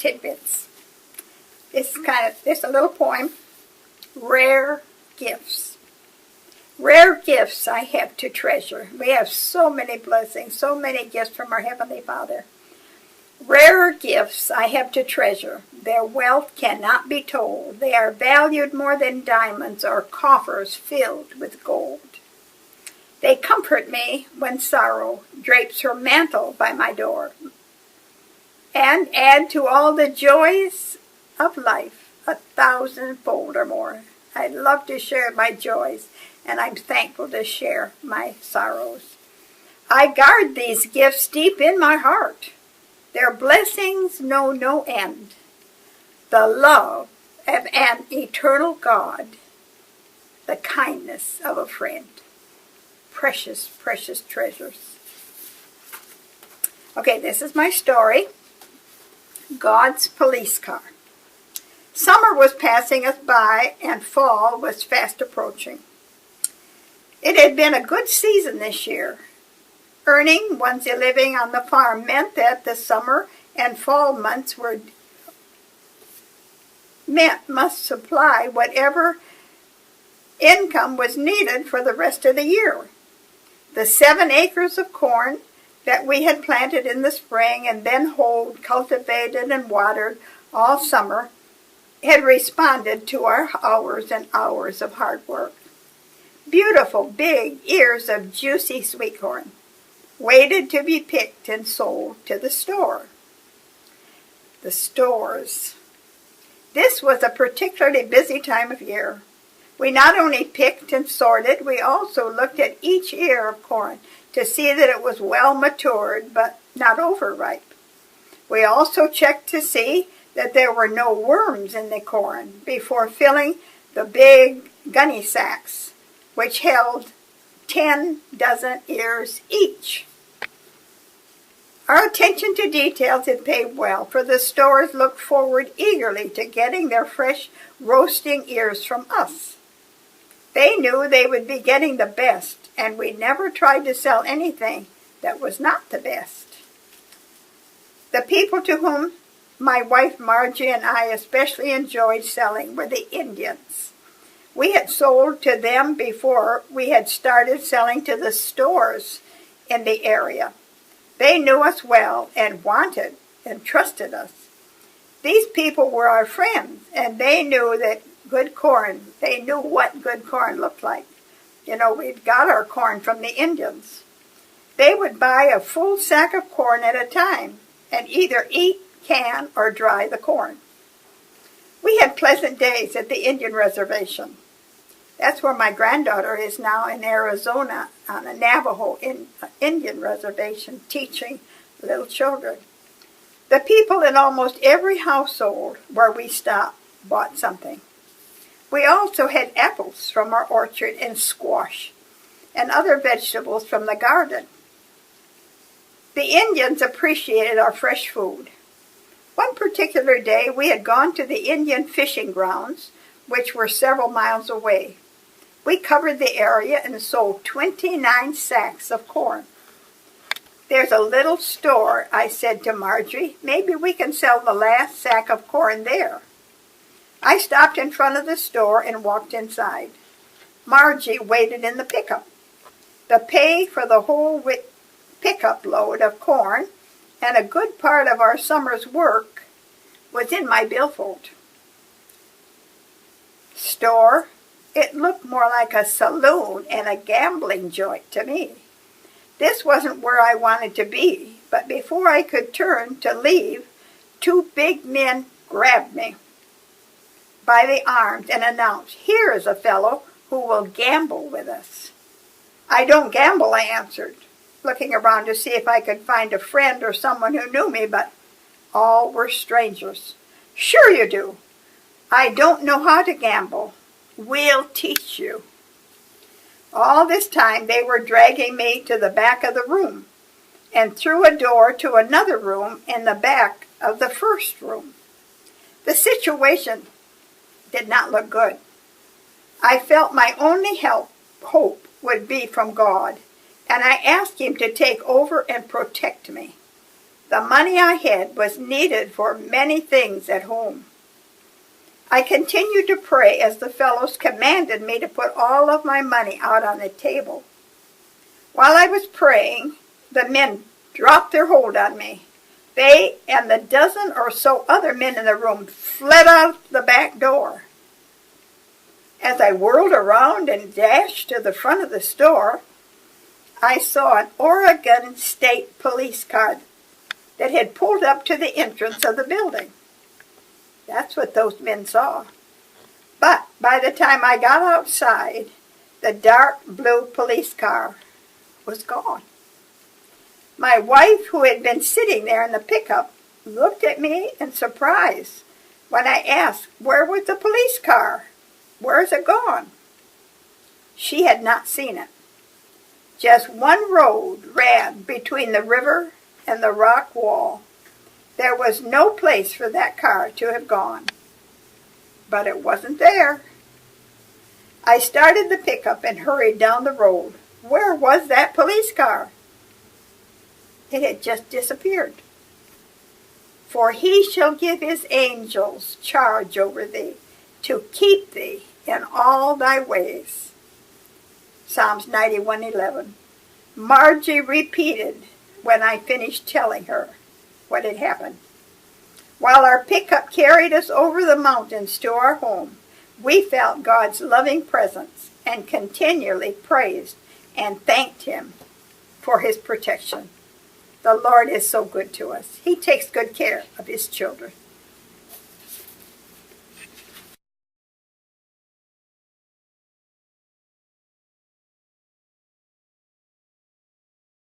tidbits. This is a little poem. Rare gifts. Rare gifts I have to treasure. We have so many blessings, so many gifts from our Heavenly Father. Rare gifts I have to treasure. Their wealth cannot be told. They are valued more than diamonds or coffers filled with gold. They comfort me when sorrow drapes her mantle by my door, and add to all the joys of life 1,000-fold or more. I love to share my joys, and I'm thankful to share my sorrows. I guard these gifts deep in my heart. Their blessings know no end. The love of an eternal God, the kindness of a friend. Precious, precious treasures. Okay, this is my story. God's police car. Summer was passing us by and fall was fast approaching. It had been a good season this year. Earning one's living on the farm meant that the summer and fall months must supply whatever income was needed for the rest of the year. The 7 acres of corn that we had planted in the spring and then hoed, cultivated, and watered all summer had responded to our hours and hours of hard work. Beautiful big ears of juicy sweet corn waited to be picked and sold to the store. The stores. This was a particularly busy time of year. We not only picked and sorted, we also looked at each ear of corn to see that it was well matured but not overripe. We also checked to see that there were no worms in the corn before filling the big gunny sacks, which held 10 dozen ears each. Our attention to details had paid well, for the stores looked forward eagerly to getting their fresh roasting ears from us. They knew they would be getting the best, and we never tried to sell anything that was not the best. The people to whom my wife Margie and I especially enjoyed selling were the Indians. We had sold to them before we had started selling to the stores in the area. They knew us well and wanted and trusted us. These people were our friends, and they knew that good corn, they knew what good corn looked like. You know, we'd got our corn from the Indians. They would buy a full sack of corn at a time and either eat, can, or dry the corn. We had pleasant days at the Indian reservation. That's where my granddaughter is now in Arizona on a Navajo Indian reservation teaching little children. The people in almost every household where we stopped bought something. We also had apples from our orchard and squash and other vegetables from the garden. The Indians appreciated our fresh food. One particular day we had gone to the Indian fishing grounds, which were several miles away. We covered the area and sold 29 sacks of corn. There's a little store, I said to Marjorie. Maybe we can sell the last sack of corn there. I stopped in front of the store and walked inside. Margie waited in the pickup. The pay for the whole pickup load of corn and a good part of our summer's work was in my billfold. Store? It looked more like a saloon and a gambling joint to me. This wasn't where I wanted to be, but before I could turn to leave, 2 big men grabbed me by the arms and announced, "Here is a fellow who will gamble with us." "I don't gamble," I answered, looking around to see if I could find a friend or someone who knew me, but all were strangers. "Sure you do." "I don't know how to gamble." "We'll teach you." All this time they were dragging me to the back of the room and through a door to another room in the back of the first room. The situation did not look good. I felt my only hope would be from God, and I asked Him to take over and protect me. The money I had was needed for many things at home. I continued to pray as the fellows commanded me to put all of my money out on the table. While I was praying, the men dropped their hold on me. They and the dozen or so other men in the room fled out the back door. As I whirled around and dashed to the front of the store, I saw an Oregon State police car that had pulled up to the entrance of the building. That's what those men saw. But by the time I got outside, the dark blue police car was gone. My wife, who had been sitting there in the pickup, looked at me in surprise when I asked, "Where was the police car? Where is it gone?" She had not seen it. Just one road ran between the river and the rock wall. There was no place for that car to have gone. But it wasn't there. I started the pickup and hurried down the road. Where was that police car? It had just disappeared. For he shall give his angels charge over thee, to keep thee in all thy ways. Psalms 91:11. Margie repeated when I finished telling her what had happened. While our pickup carried us over the mountains to our home, we felt God's loving presence and continually praised and thanked him for his protection. The Lord is so good to us. He takes good care of his children.